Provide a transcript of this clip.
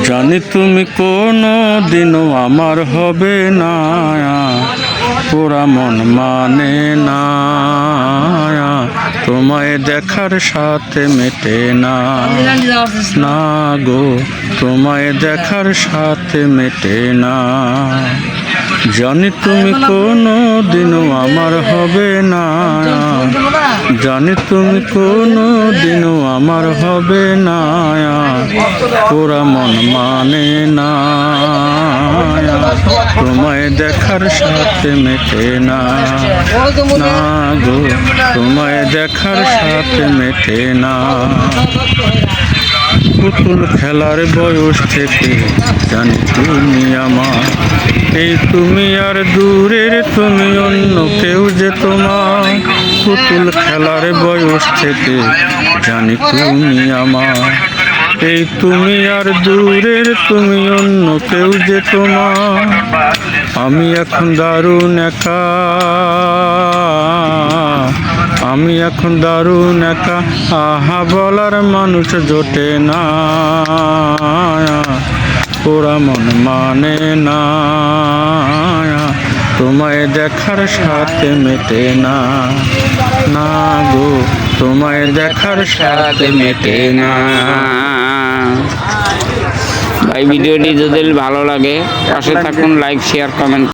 জানি তুমি কোনো দিনও আমার হবে না, পোড়া মন মানে না, তোমায় দেখার সাথে মেটে না, না গো তোমায় দেখার সাথে মেটে না। জানি তুমি কোনো দিনও আমার হবে না, জানি তুমি কোনো দিনও আমার হবে না, পোড়া মন মানে না, তোমায় দেখার সাথে মেটে না, না গো তোমায় দেখার সাথে মেটে না। পুতুল খেলার বয়স থেকে জানি তুমি আমার, এই তুমি আর দূরের তুমি অন্য কেউ যে তোমার। পুতুল খেলার বয়স থেকে জানি তুমি আমার, এই তুমি আর দূরের তুমি অন্য কেউ যে তোমার। আমি এখন দারুণ একা, আমি এখন দারুণ একা, আহা বলার মানুষ জোটে না, পোড়া মন মানে না, তোমায় দেখার সাথে মেটে না, না গো তোমায় দেখার সাথে মেটে না। ভাই ভিডিওটি যদি ভালো লাগে পাশে থাকুন, লাইক শেয়ার কমেন্ট।